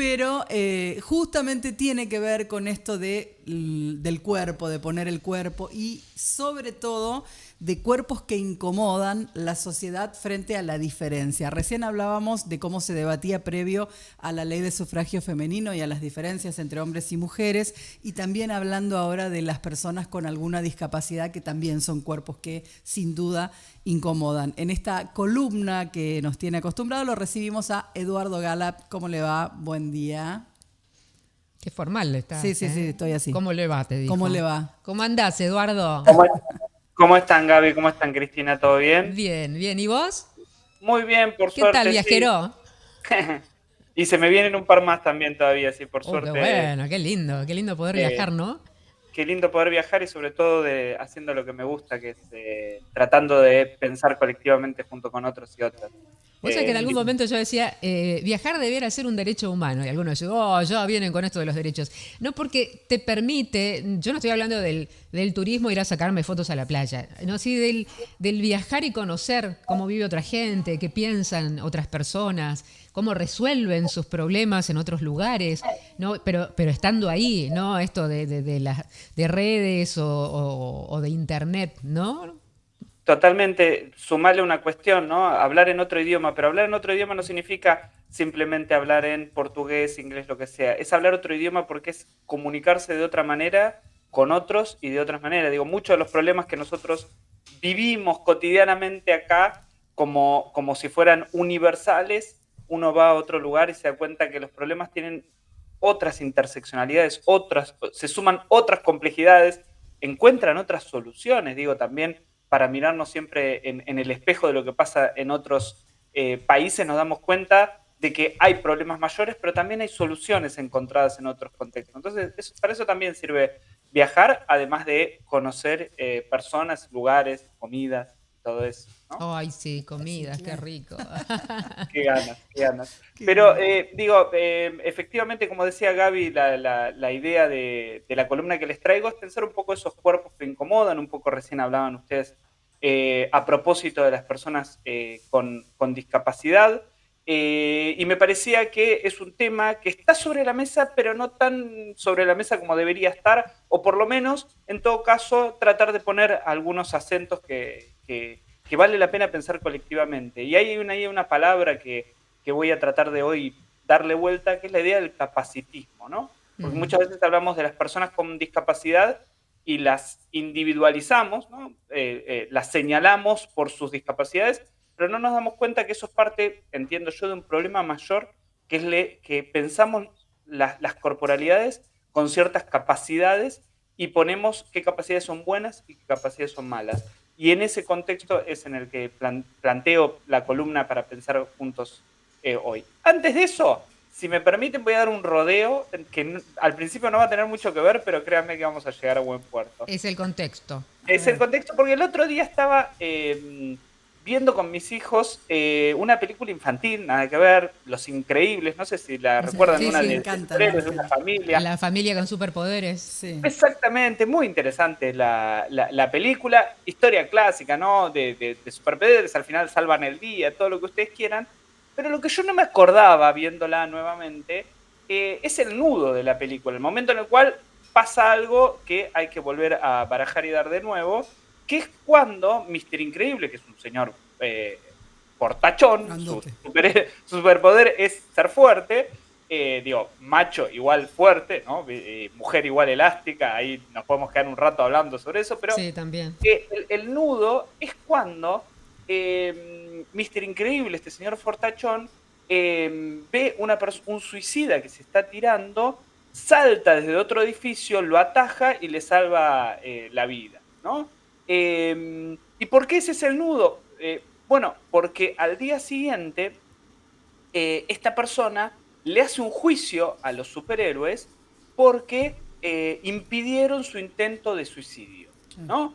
pero justamente tiene que ver con esto del cuerpo, de poner el cuerpo y sobre todo de cuerpos que incomodan la sociedad frente a la diferencia. Recién hablábamos de cómo se debatía previo a la ley de sufragio femenino y a las diferencias entre hombres y mujeres, y también hablando ahora de las personas con alguna discapacidad, que también son cuerpos que sin duda incomodan. En esta columna que nos tiene acostumbrado lo recibimos a Eduardo Galap. ¿Cómo le va? Buen día. Qué formal Sí, estás, sí, sí, ¿eh? estoy así. ¿Cómo le va? Te ¿Cómo le dijo. va? ¿Cómo andás, Eduardo? ¿Cómo, cómo están, Gaby? ¿Cómo están, Cristina? ¿Todo bien? Bien, bien. ¿Y vos? Muy bien, por ¿Qué tal, suerte, sí. viajero? Y se me vienen un par más también todavía, sí, por Oh, qué suerte. bueno, qué lindo poder eh, viajar, ¿no? Qué lindo poder viajar y sobre todo haciendo lo que me gusta, que es tratando de pensar colectivamente junto con otros y otras. Vos sabés que en algún Y momento yo decía, viajar debiera ser un derecho humano. Y algunos dicen, oh, ya vienen con esto de los derechos. No, porque te permite, yo no estoy hablando del turismo, ir a sacarme fotos a la playa. No, sí, del viajar y conocer cómo vive otra gente, qué piensan otras personas, cómo resuelven sus problemas en otros lugares, ¿no? Pero estando ahí, ¿no? Esto de redes o de internet, ¿no? totalmente, sumarle una cuestión, ¿no? Hablar en otro idioma, pero hablar en otro idioma no significa simplemente hablar en portugués, inglés, lo que sea. Es hablar otro idioma porque es comunicarse de otra manera con otros y de otras maneras. Digo, muchos de los problemas que nosotros vivimos cotidianamente acá como si fueran universales, uno va a otro lugar y se da cuenta que los problemas tienen otras interseccionalidades, se suman otras complejidades, encuentran otras soluciones, digo, también para mirarnos siempre en el espejo de lo que pasa en otros países, nos damos cuenta de que hay problemas mayores, pero también hay soluciones encontradas en otros contextos. Entonces, para eso también sirve viajar, además de conocer personas, lugares, comidas, todo eso, ¿no? Ay, sí, Sí, comidas, qué claro. rico. Qué ganas, qué ganas. Qué Pero lindo. digo, efectivamente, como decía Gaby, la idea de la columna que les traigo es pensar un poco esos cuerpos que incomodan, un poco recién hablaban ustedes a propósito de las personas con discapacidad. Y me parecía que es un tema que está sobre la mesa, pero no tan sobre la mesa como debería estar, o por lo menos, en todo caso, tratar de poner algunos acentos que vale la pena pensar colectivamente. Y hay una palabra que voy a tratar de hoy darle vuelta, que es la idea del capacitismo, ¿no? Porque Mm. muchas veces hablamos de las personas con discapacidad y las individualizamos, ¿no? Las señalamos por sus discapacidades, pero no nos damos cuenta que eso es parte, entiendo yo, de un problema mayor, que es que pensamos las corporalidades con ciertas capacidades y ponemos qué capacidades son buenas y qué capacidades son malas. Y en ese contexto es en el que planteo la columna para pensar juntos hoy. Antes de eso, si me permiten, voy a dar un rodeo que al principio no va a tener mucho que ver, pero créanme que vamos a llegar a buen puerto. Es el contexto. A Es el ver. contexto porque el otro día estaba viendo con mis hijos una película infantil, nada que ver, Los Increíbles, no sé si la recuerdan, Sí, Sí, una me sí. de encanta, me superhéroes, de una encanta. familia. La familia con superpoderes. Sí. Exactamente, muy interesante la película, historia clásica, ¿no? De superpoderes, al final salvan el día, todo lo que ustedes quieran, pero lo que yo no me acordaba viéndola nuevamente es el nudo de la película, el momento en el cual pasa algo que hay que volver a barajar y dar de nuevo, que es cuando Mr. Increíble, que es un señor portachón, Grandote. su superpoder es ser fuerte, digo, macho igual fuerte, ¿no? Mujer igual elástica, ahí nos podemos quedar un rato hablando sobre eso, pero Sí, también. el nudo es cuando Mr. Increíble, este señor fortachón, ve un suicida que se está tirando, salta desde otro edificio, lo ataja y le salva la vida, ¿no? ¿Y por qué ese es el nudo? Bueno, porque al día siguiente esta persona le hace un juicio a los superhéroes porque impidieron su intento de suicidio, Claro. ¿no?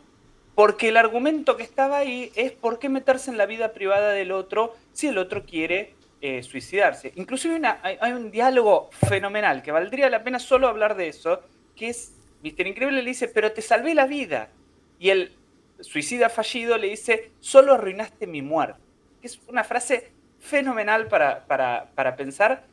Porque el argumento que estaba ahí es por qué meterse en la vida privada del otro si el otro quiere suicidarse. Inclusive hay un diálogo fenomenal que valdría la pena solo hablar de eso, que es, Mr. Increíble le dice, pero te salvé la vida. Y el suicida fallido le dice, solo arruinaste mi muerte. Que es una frase fenomenal para pensar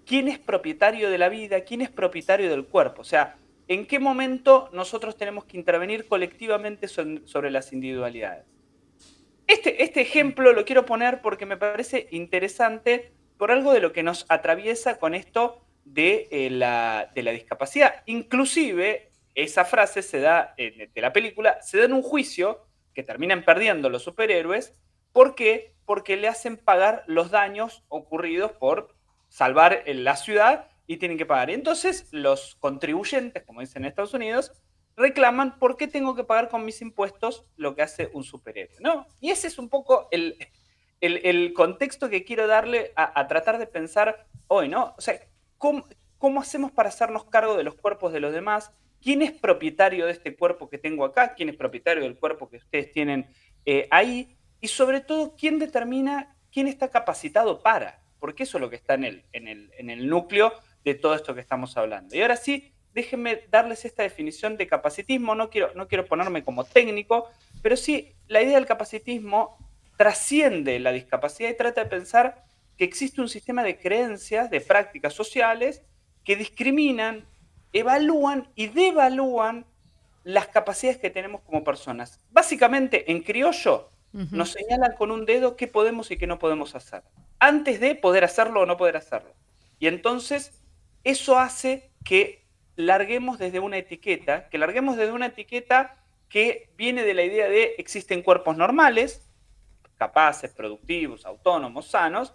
quién es propietario de la vida, quién es propietario del cuerpo. O sea, en qué momento nosotros tenemos que intervenir colectivamente sobre las individualidades. Este ejemplo lo quiero poner porque me parece interesante por algo de lo que nos atraviesa con esto de la discapacidad. Inclusive, esa frase se da de la película, se da en un juicio que terminan perdiendo los superhéroes. ¿Por qué? Porque le hacen pagar los daños ocurridos por salvar la ciudad y tienen que pagar. Y entonces los contribuyentes, como dicen en Estados Unidos, reclaman por qué tengo que pagar con mis impuestos lo que hace un superhéroe, ¿no? Y ese es un poco el contexto que quiero darle a tratar de pensar hoy, ¿no? O sea, ¿cómo hacemos para hacernos cargo de los cuerpos de los demás? ¿Quién es propietario de este cuerpo que tengo acá? ¿Quién es propietario del cuerpo que ustedes tienen ahí? Y sobre todo, ¿quién determina quién está capacitado para? Porque eso es lo que está en el núcleo de todo esto que estamos hablando. Y ahora sí, déjenme darles esta definición de capacitismo. No quiero ponerme como técnico, pero sí, la idea del capacitismo trasciende la discapacidad y trata de pensar que existe un sistema de creencias, de prácticas sociales que discriminan, evalúan y devalúan las capacidades que tenemos como personas. Básicamente, en criollo, nos señalan con un dedo qué podemos y qué no podemos hacer, antes de poder hacerlo o no poder hacerlo. Y entonces, eso hace que larguemos desde una etiqueta, que viene de la idea de existen cuerpos normales, capaces, productivos, autónomos, sanos,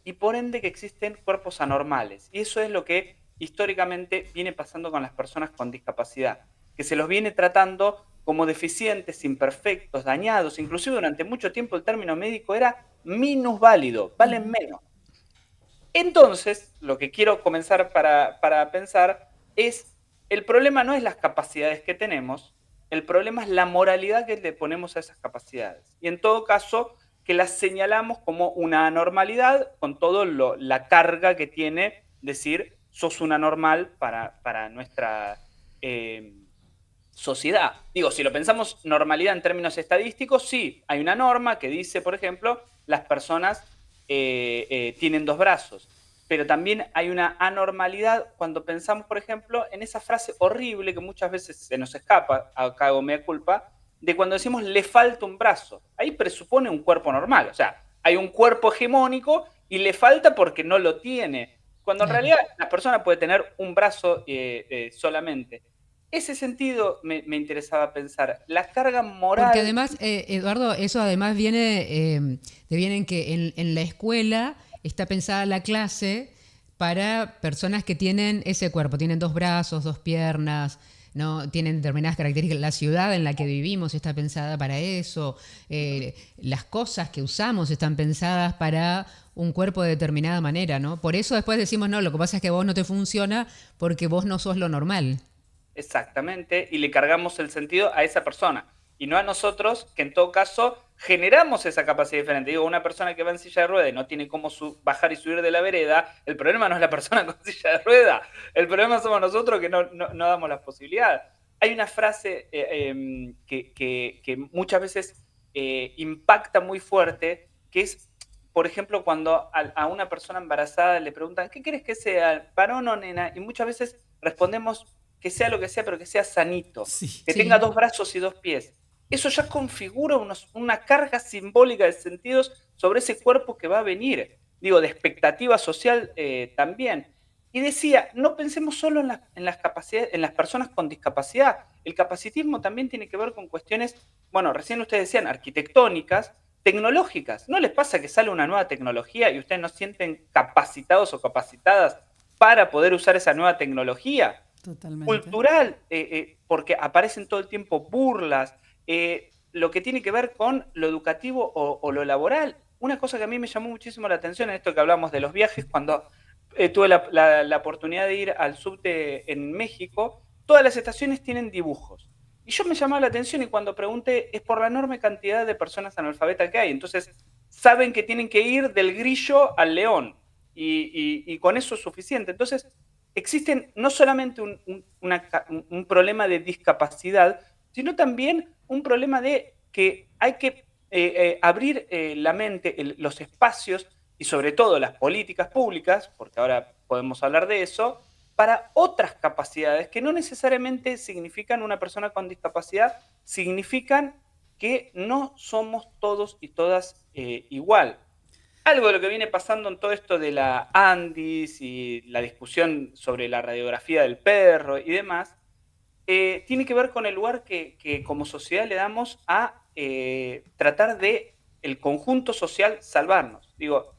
y por ende que existen cuerpos anormales. Y eso es lo que históricamente viene pasando con las personas con discapacidad, que se los viene tratando como deficientes, imperfectos, dañados. Inclusive durante mucho tiempo el término médico era minusválido, valen menos. Entonces, lo que quiero comenzar para pensar es, el problema no es las capacidades que tenemos, el problema es la moralidad que le ponemos a esas capacidades. Y en todo caso, que las señalamos como una anormalidad con toda la carga que tiene decir, sos una anormal para nuestra sociedad. Digo, si lo pensamos normalidad en términos estadísticos, sí, hay una norma que dice, por ejemplo, las personas tienen 2 brazos. Pero también hay una anormalidad cuando pensamos, por ejemplo, en esa frase horrible que muchas veces se nos escapa, acá hago mea culpa, de cuando decimos le falta un brazo. Ahí presupone un cuerpo normal. O sea, hay un cuerpo hegemónico y le falta porque no lo tiene. Cuando en realidad la persona puede tener un brazo solamente. Ese sentido me interesaba pensar. La carga moral... Porque además, Eduardo, eso además viene en que en la escuela está pensada la clase para personas que tienen ese cuerpo, tienen 2 brazos, 2 piernas, ¿no? Tienen determinadas características. La ciudad en la que vivimos está pensada para eso. Las cosas que usamos están pensadas para un cuerpo de determinada manera, ¿no? Por eso después decimos, no, lo que pasa es que vos no te funciona porque vos no sos lo normal. Exactamente, y le cargamos el sentido a esa persona, y no a nosotros, que en todo caso generamos esa capacidad diferente. Digo, una persona que va en silla de rueda y no tiene cómo bajar y subir de la vereda, el problema no es la persona con silla de rueda, el problema somos nosotros que no damos las posibilidades. Hay una frase que muchas veces impacta muy fuerte, que es, por ejemplo, cuando a una persona embarazada le preguntan, ¿qué querés que sea, varón o nena? Y muchas veces respondemos que sea lo que sea, pero que sea sanito, Sí. que tenga 2 brazos y 2 pies. Eso ya configura una carga simbólica de sentidos sobre ese cuerpo que va a venir. Digo, de expectativa social también. Y decía, no pensemos solo en las capacidades, en las personas con discapacidad. El capacitismo también tiene que ver con cuestiones, bueno, recién ustedes decían, arquitectónicas, tecnológicas. ¿No les pasa que sale una nueva tecnología y ustedes no se sienten capacitados o capacitadas para poder usar esa nueva tecnología? Totalmente. Cultural, porque aparecen todo el tiempo burlas, lo que tiene que ver con lo educativo o lo laboral. Una cosa que a mí me llamó muchísimo la atención en esto que hablamos de los viajes, cuando tuve la oportunidad de ir al subte en México, todas las estaciones tienen dibujos. Y yo me llamaba la atención y cuando pregunté, es por la enorme cantidad de personas analfabetas que hay. Entonces, saben que tienen que ir del grillo al león y con eso es suficiente. Entonces, existen no solamente un problema de discapacidad, sino también un problema de que hay que abrir la mente, los espacios y sobre todo las políticas públicas, porque ahora podemos hablar de eso, para otras capacidades que no necesariamente significan una persona con discapacidad, significan que no somos todos y todas igual. Algo de lo que viene pasando en todo esto de la Andis y la discusión sobre la radiografía del perro y demás, tiene que ver con el lugar que como sociedad le damos a tratar de el conjunto social salvarnos. Digo,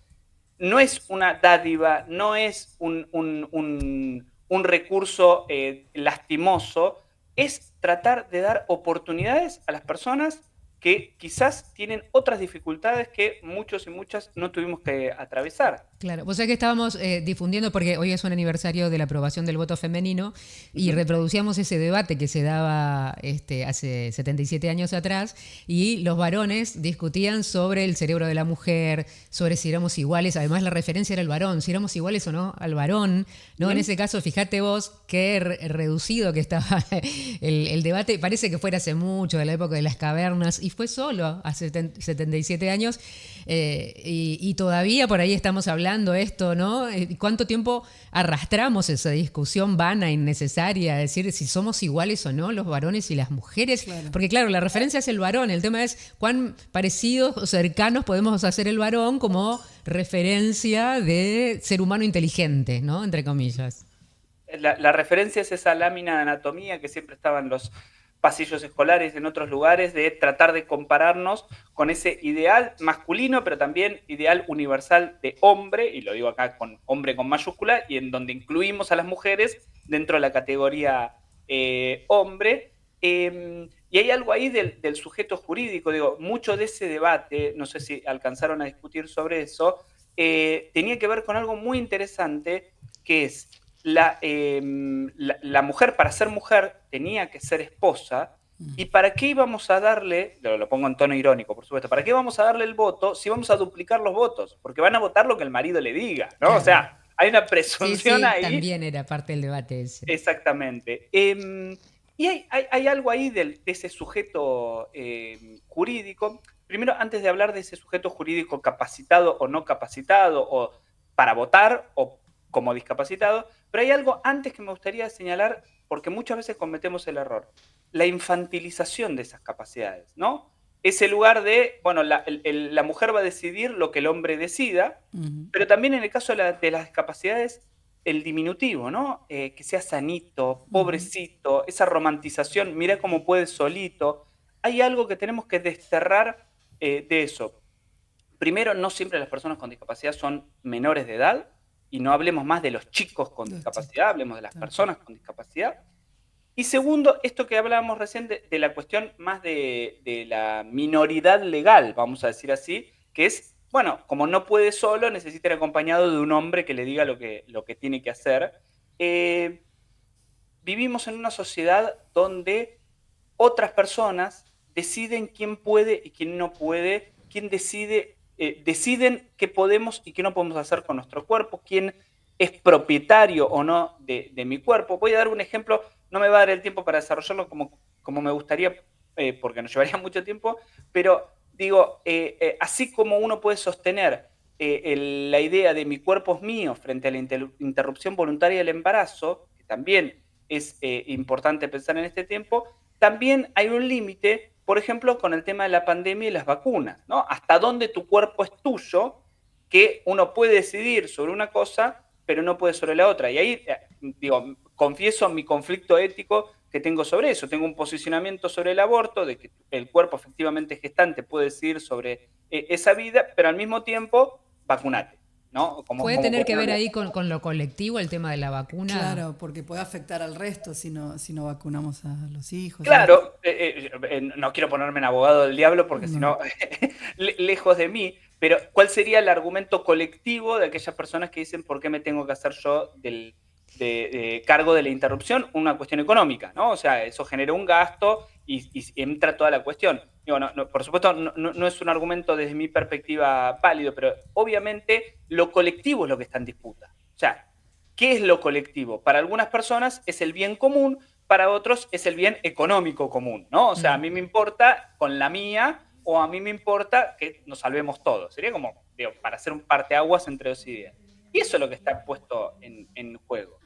no es una dádiva, no es un recurso lastimoso, es tratar de dar oportunidades a las personas que quizás tienen otras dificultades que muchos y muchas no tuvimos que atravesar. Claro, vos sabés que estábamos difundiendo, porque hoy es un aniversario de la aprobación del voto femenino, y reproducíamos ese debate que se daba hace 77 años atrás, y los varones discutían sobre el cerebro de la mujer, sobre si éramos iguales, además la referencia era el varón, si éramos iguales o no al varón, ¿no? En ese caso, fíjate vos qué reducido que estaba el debate, parece que fuera hace mucho, de la época de las cavernas, y fue solo hace 77 años, y todavía por ahí estamos hablando esto, ¿no? ¿Cuánto tiempo arrastramos esa discusión vana, innecesaria, de decir si somos iguales o no los varones y las mujeres? Claro. Porque claro, la referencia es el varón, el tema es cuán parecidos o cercanos podemos hacer el varón como referencia de ser humano inteligente, ¿no? Entre comillas. La referencia es esa lámina de anatomía que siempre estaba en los pasillos escolares, en otros lugares, de tratar de compararnos con ese ideal masculino, pero también ideal universal de hombre, y lo digo acá con hombre con mayúscula, y en donde incluimos a las mujeres dentro de la categoría hombre. Y hay algo ahí del sujeto jurídico, digo, mucho de ese debate, no sé si alcanzaron a discutir sobre eso, tenía que ver con algo muy interesante, que es la mujer, para ser mujer, tenía que ser esposa. ¿Y para qué íbamos a darle, lo pongo en tono irónico, por supuesto, para qué vamos a darle el voto si vamos a duplicar los votos? Porque van a votar lo que el marido le diga, ¿no? Claro. O sea, hay una presunción sí, ahí. También era parte del debate ese. Exactamente. Y hay algo ahí de ese sujeto jurídico. Primero, antes de hablar de ese sujeto jurídico capacitado o no capacitado, o para votar o como discapacitado, pero hay algo antes que me gustaría señalar, porque muchas veces cometemos el error: la infantilización de esas capacidades, ¿no? Ese lugar de, bueno, la mujer va a decidir lo que el hombre decida, pero también en el caso de las discapacidades, el diminutivo, ¿no? Que sea sanito, pobrecito, esa romantización, mira cómo puede solito. Hay algo que tenemos que desterrar de eso. Primero, no siempre las personas con discapacidad son menores de edad, y no hablemos más de los chicos con discapacidad, hablemos de las personas con discapacidad. Y segundo, esto que hablábamos recién de la cuestión más de la minoridad legal, vamos a decir así, que es, bueno, como no puede solo, necesita ir acompañado de un hombre que le diga lo que tiene que hacer. Vivimos en una sociedad donde otras personas deciden quién puede y quién no puede, quién deciden qué podemos y qué no podemos hacer con nuestro cuerpo, quién es propietario o no de mi cuerpo. Voy a dar un ejemplo, no me va a dar el tiempo para desarrollarlo como me gustaría, porque nos llevaría mucho tiempo, pero digo, así como uno puede sostener la idea de mi cuerpo es mío frente a la interrupción voluntaria del embarazo, que también es importante pensar en este tiempo, también hay un límite, por ejemplo, con el tema de la pandemia y las vacunas, ¿no? Hasta dónde tu cuerpo es tuyo, que uno puede decidir sobre una cosa, pero no puede sobre la otra. Y ahí, digo, confieso mi conflicto ético que tengo sobre eso. Tengo un posicionamiento sobre el aborto, de que el cuerpo efectivamente gestante puede decidir sobre esa vida, pero al mismo tiempo, vacunate, ¿no? ¿Puede tener que ver ahí con lo colectivo el tema de la vacuna? Claro, porque puede afectar al resto si no vacunamos a los hijos. Claro, no quiero ponerme en abogado del diablo porque si no, lejos de mí, pero ¿cuál sería el argumento colectivo de aquellas personas que dicen por qué me tengo que hacer yo de cargo de la interrupción? Una cuestión económica, ¿no? O sea, eso genera un gasto y entra toda la cuestión. Digo, por supuesto, no es un argumento desde mi perspectiva válido, pero obviamente lo colectivo es lo que está en disputa. O sea, ¿qué es lo colectivo? Para algunas personas es el bien común, para otros es el bien económico común, ¿no? O sea, a mí me importa con la mía, o a mí me importa que nos salvemos todos. Sería como, digo, para hacer un parteaguas entre dos ideas. Y eso es lo que está puesto en juego.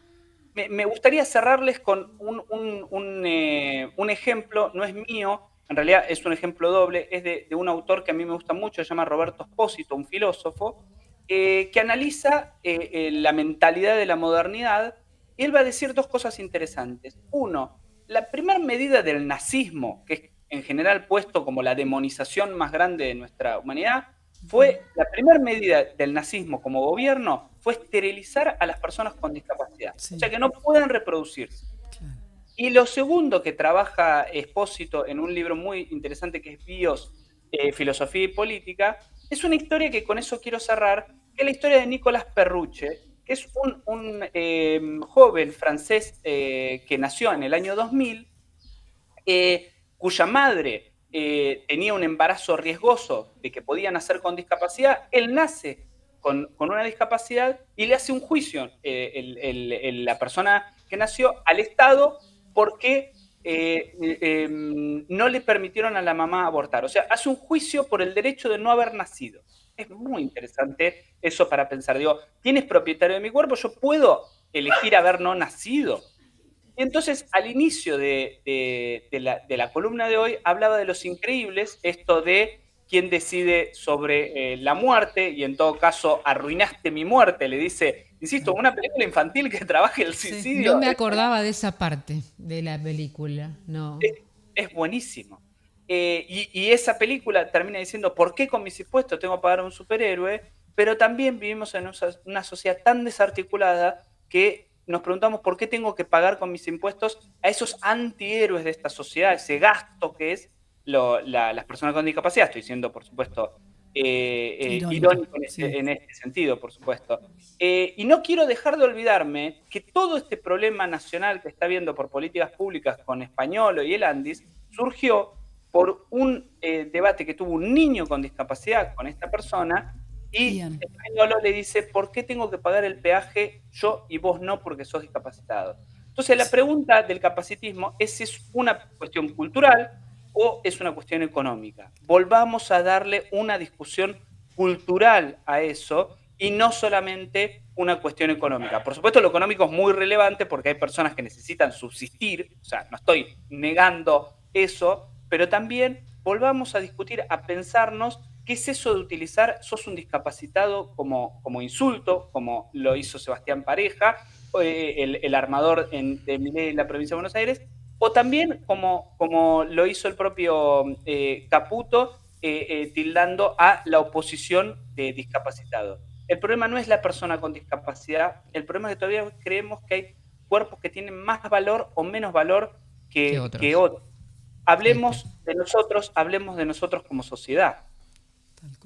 Me gustaría cerrarles con un ejemplo, no es mío, en realidad es un ejemplo doble, es de un autor que a mí me gusta mucho, se llama Roberto Espósito, un filósofo, que analiza la mentalidad de la modernidad, y él va a decir dos cosas interesantes. Uno, la primera medida del nazismo, que es en general puesto como la demonización más grande de nuestra humanidad, fue la primera medida del nazismo como gobierno fue esterilizar a las personas con discapacidad, Sí. o sea que no pueden reproducirse. Claro. Y lo segundo que trabaja Espósito en un libro muy interesante que es Bios, Filosofía y Política, es una historia que con eso quiero cerrar, que es la historia de Nicolas Perruche, que es un joven francés que nació en el año 2000, cuya madre tenía un embarazo riesgoso de que podía nacer con discapacidad. Él nace con una discapacidad y le hace un juicio la persona que nació al Estado porque no le permitieron a la mamá abortar. O sea, hace un juicio por el derecho de no haber nacido. Es muy interesante eso para pensar. Digo, ¿quién es propietario de mi cuerpo? Yo puedo elegir haber no nacido. Y entonces, al inicio de la columna de hoy, hablaba de Los Increíbles, esto de quién decide sobre la muerte, y en todo caso, arruinaste mi muerte, le dice, insisto, una película infantil que trabaja el suicidio. No me acordaba de esa parte de la película, no. Es buenísimo. Y esa película termina diciendo, ¿por qué con mis impuestos tengo que pagar a un superhéroe? Pero también vivimos en una sociedad tan desarticulada que nos preguntamos por qué tengo que pagar con mis impuestos a esos antihéroes de esta sociedad, ese gasto que es las personas con discapacidad. Estoy siendo, por supuesto, irónico en este sentido, por supuesto. Y no quiero dejar de olvidarme que todo este problema nacional que está habiendo por políticas públicas con Españolo y el Andis surgió por un debate que tuvo un niño con discapacidad con esta persona, y Españolo le dice, ¿por qué tengo que pagar el peaje yo y vos no porque sos discapacitado? Entonces la pregunta del capacitismo es si es una cuestión cultural o es una cuestión económica. Volvamos a darle una discusión cultural a eso y no solamente una cuestión económica. Por supuesto, lo económico es muy relevante porque hay personas que necesitan subsistir, o sea, no estoy negando eso, pero también volvamos a discutir, a pensarnos qué es eso de utilizar sos un discapacitado como insulto, como lo hizo Sebastián Pareja, el armador de Milei en la provincia de Buenos Aires, o también como lo hizo el propio Caputo, tildando a la oposición de discapacitados. El problema no es la persona con discapacidad, el problema es que todavía creemos que hay cuerpos que tienen más valor o menos valor que otros. Hablemos de nosotros como sociedad.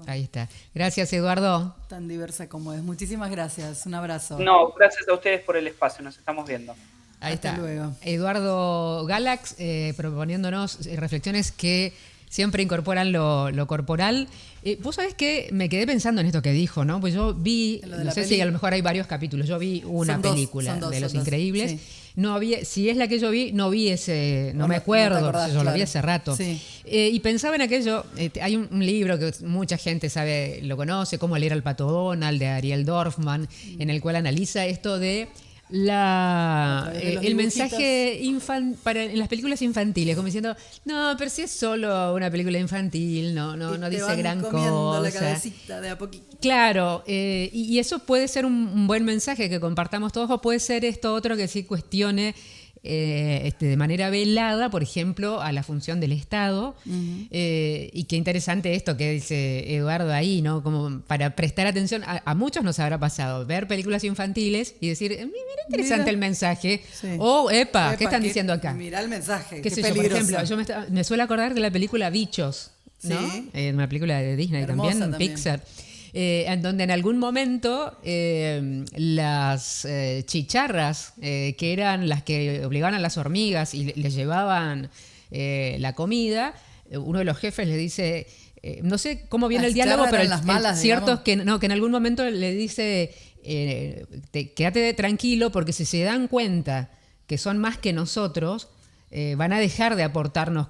Ahí está. Gracias, Eduardo. Tan diversa como es. Muchísimas gracias. Un abrazo. No, gracias a ustedes por el espacio. Nos estamos viendo. Ahí Hasta está. luego. Eduardo Galax proponiéndonos reflexiones que siempre incorporan lo corporal. Vos sabés que me quedé pensando en esto que dijo, ¿no? Pues yo vi, no sé si a lo mejor hay varios capítulos, yo vi una película de Los Increíbles. Sí. No había, si es la que yo vi, no vi ese, no me acuerdo, yo claro. Lo vi hace rato. Sí. Y pensaba en aquello, hay un libro que mucha gente sabe, lo conoce, Cómo leer al Pato Donald, de Ariel Dorfman, en el cual analiza esto de el mensaje en las películas infantiles, como diciendo, no, pero si es solo una película infantil, no dice gran cosa. La cabecita de a poquito. Claro, y eso puede ser un buen mensaje que compartamos todos, o puede ser esto otro que sí cuestione de manera velada, por ejemplo, a la función del Estado. Y qué interesante esto que dice Eduardo ahí, ¿no? Como para prestar atención, a muchos nos habrá pasado ver películas infantiles y decir, mira interesante el mensaje, o epa, ¿qué están diciendo acá? Mira el mensaje, qué sé yo, por ejemplo, yo me suelo acordar de la película Bichos, ¿no? Una película de Disney también, Pixar. En donde en algún momento las chicharras, que eran las que obligaban a las hormigas y les llevaban la comida, uno de los jefes le dice, no sé cómo viene el diálogo, pero cierto es que en algún momento le dice, quédate tranquilo porque si se dan cuenta que son más que nosotros, van a dejar de aportarnos